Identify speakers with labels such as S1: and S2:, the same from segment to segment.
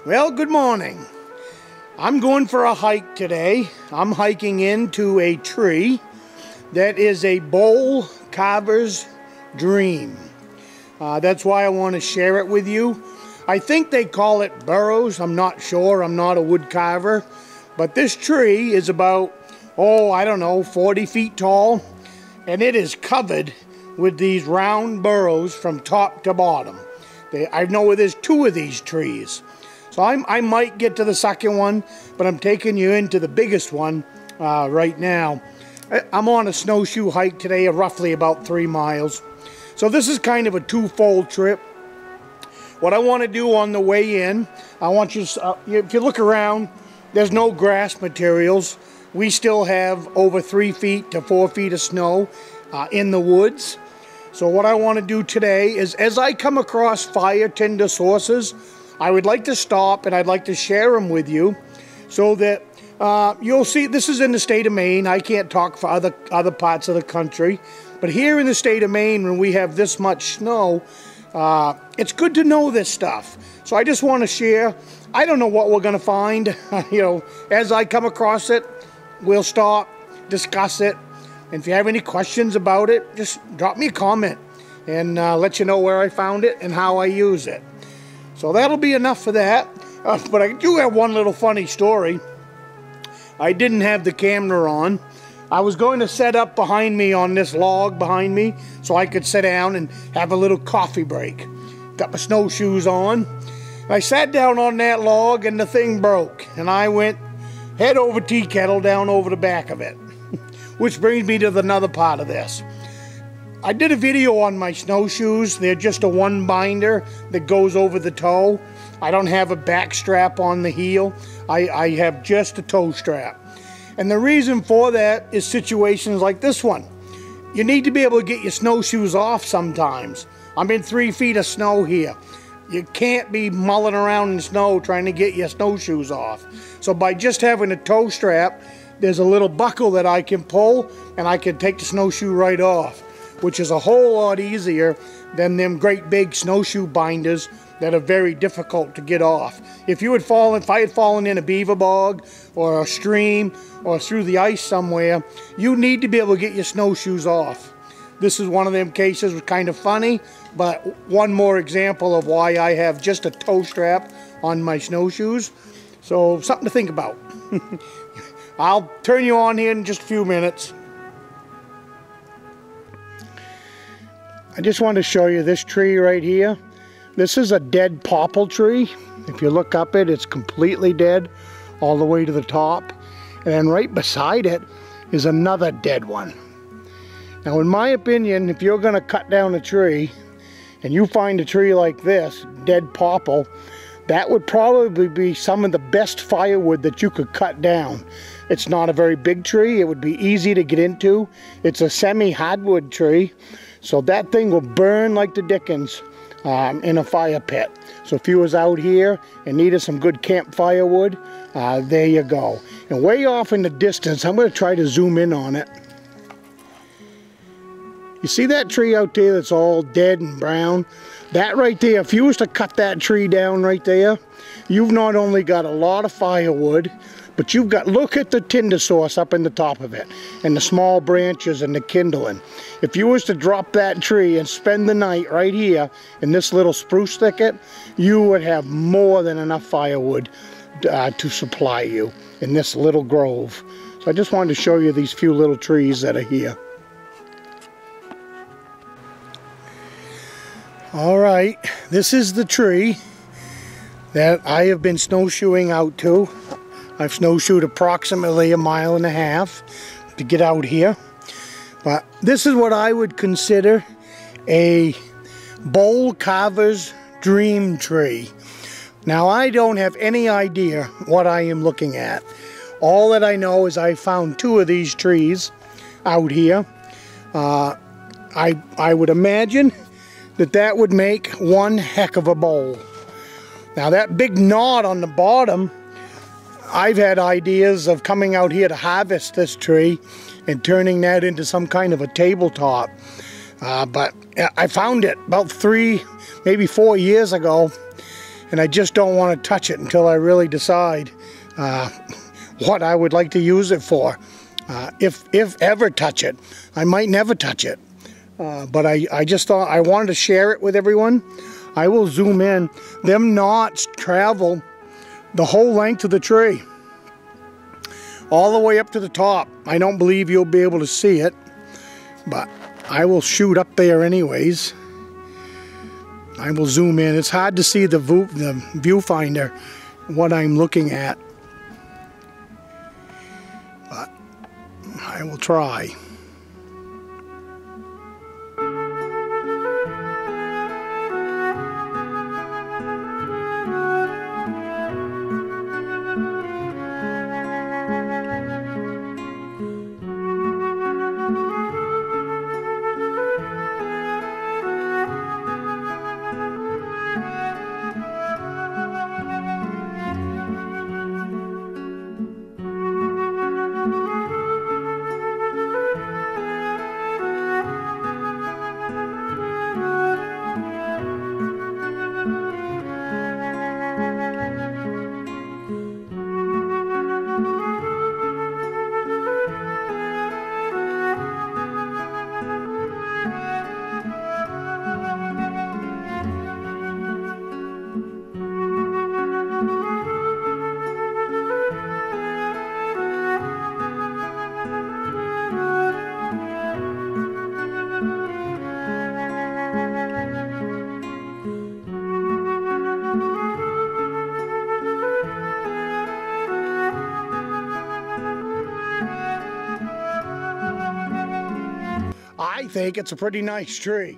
S1: Well, good morning. I'm going for a hike today. I'm hiking into a tree that is a bowl carver's dream. That's why I want to share it with you. I think they call it burrows. I'm not sure. I'm not a wood carver. But this tree is about, I don't know, 40 feet tall. And it is covered with these round burrows from top to bottom. I know where there's 2 of these trees. So I might get to the second one, but I'm taking you into the biggest one right now. I'm on a snowshoe hike today of roughly about 3 miles. So this is kind of a twofold trip. What I want to do on the way in, I want you to, if you look around, there's no grass materials. We still have over 3 feet to 4 feet of snow in the woods. So what I want to do today is, as I come across fire tinder sources, I would like to stop and I'd like to share them with you so that you'll see. This is in the state of Maine. I can't talk for other parts of the country. But here in the state of Maine, when we have this much snow, it's good to know this stuff. So I just want to share. I don't know what we're going to find. As I come across it, we'll stop, discuss it. And if you have any questions about it, just drop me a comment and let you know where I found it and how I use it. So that'll be enough for that. But I do have one little funny story. I didn't have the camera on. I was going to set up behind me on this log behind me so I could sit down and have a little coffee break. Got my snowshoes on. I sat down on that log and the thing broke. And I went head over tea kettle down over the back of it. Which brings me to another part of this. I did a video on my snowshoes. They're just a 1 binder that goes over the toe. I don't have a back strap on the heel. I have just a toe strap. And the reason for that is situations like this one. You need to be able to get your snowshoes off sometimes. I'm in 3 feet of snow here. You can't be mulling around in snow trying to get your snowshoes off. So by just having a toe strap, there's a little buckle that I can pull and I can take the snowshoe right off, which is a whole lot easier than them great big snowshoe binders that are very difficult to get off. If I had fallen in a beaver bog or a stream or through the ice somewhere, you need to be able to get your snowshoes off. This is one of them cases. It was kind of funny, but one more example of why I have just a toe strap on my snowshoes. So something to think about. I'll turn you on here in just a few minutes. I just want to show you this tree right here. This is a dead popple tree. If you look up it, it's completely dead all the way to the top. And then right beside it is another dead one. Now in my opinion, if you're going to cut down a tree and you find a tree like this, dead popple, that would probably be some of the best firewood that you could cut down. It's not a very big tree. It would be easy to get into. It's a semi-hardwood tree. So that thing will burn like the dickens in a fire pit. So if you was out here and needed some good campfire wood, there you go. And way off in the distance, I'm going to try to zoom in on it. You see that tree out there that's all dead and brown? That right there, if you was to cut that tree down right there, you've not only got a lot of firewood, but you've got, look at the tinder source up in the top of it, and the small branches and the kindling. If you was to drop that tree and spend the night right here in this little spruce thicket, you would have more than enough firewood to supply you in this little grove. So I just wanted to show you these few little trees that are here. All right, this is the tree that I have been snowshoeing out to. I've snowshoed approximately 1.5 miles to get out here. But this is what I would consider a bowl carver's dream tree. Now I don't have any idea what I am looking at. All that I know is I found 2 of these trees out here. I would imagine that would make one heck of a bowl. Now that big knot on the bottom, I've had ideas of coming out here to harvest this tree and turning that into some kind of a tabletop. But I found it about 3, maybe 4 years ago, and I just don't want to touch it until I really decide what I would like to use it for. If ever touch it. I might never touch it. But I just thought I wanted to share it with everyone. I will zoom in. Them knots travel the whole length of the tree, all the way up to the top. I don't believe you'll be able to see it, but I will shoot up there anyways. I will zoom in. It's hard to see the viewfinder, what I'm looking at, but I will try. I think it's a pretty nice tree,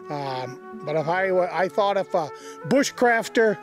S1: but if I thought if a bushcrafter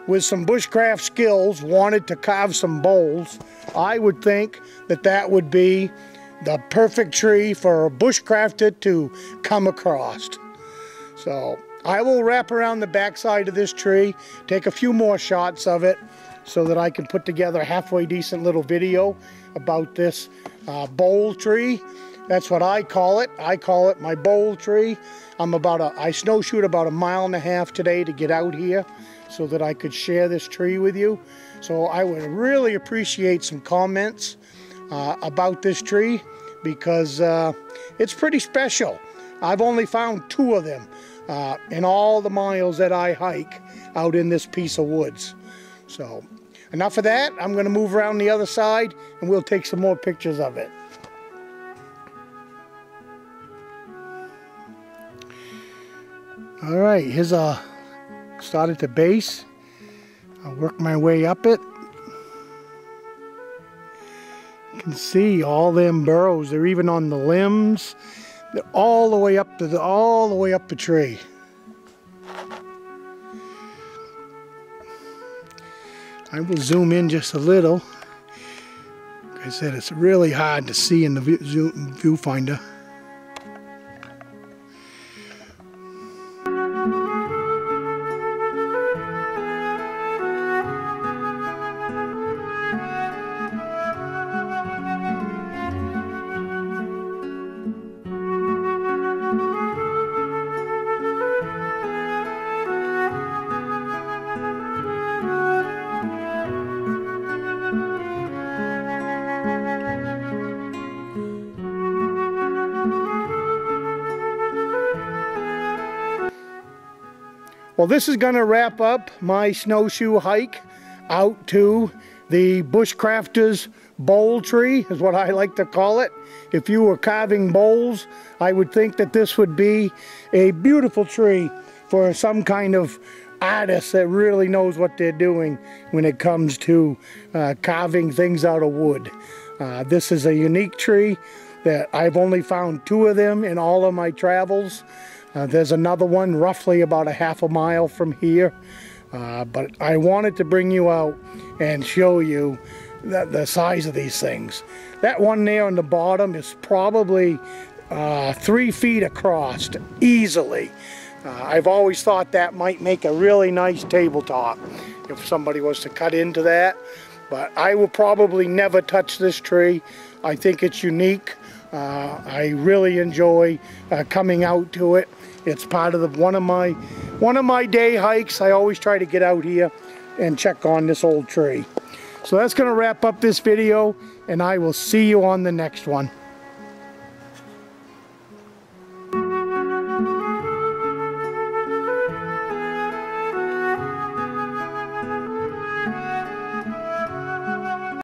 S1: with some bushcraft skills wanted to carve some bowls, I would think that that would be the perfect tree for a bushcrafter to come across. So I will wrap around the backside of this tree, take a few more shots of it so that I can put together a halfway decent little video about this bowl tree. That's what I call it. I call it my bowl tree. I snowshoed about 1.5 miles today to get out here so that I could share this tree with you. So I would really appreciate some comments about this tree, because it's pretty special. I've only found 2 of them in all the miles that I hike out in this piece of woods. So enough of that. I'm going to move around the other side and we'll take some more pictures of it. All right, here's start at the base. I'll work my way up it. You can see all them burrows. They're even on the limbs. They're all the way up to the tree. I will zoom in just a little. Like I said, it's really hard to see in the viewfinder. Well, this is going to wrap up my snowshoe hike out to the Bushcrafter's bowl tree, is what I like to call it. If you were carving bowls, I would think that this would be a beautiful tree for some kind of artist that really knows what they're doing when it comes to carving things out of wood. This is a unique tree that I've only found 2 of them in all of my travels. There's another one roughly about 1/2 mile from here, but I wanted to bring you out and show you the size of these things. That one there on the bottom is probably 3 feet across easily. I've always thought that might make a really nice tabletop if somebody was to cut into that, but I will probably never touch this tree. I think it's unique. I really enjoy coming out to it. It's part of one of my day hikes. I always try to get out here and check on this old tree. So that's going to wrap up this video, and I will see you on the next one.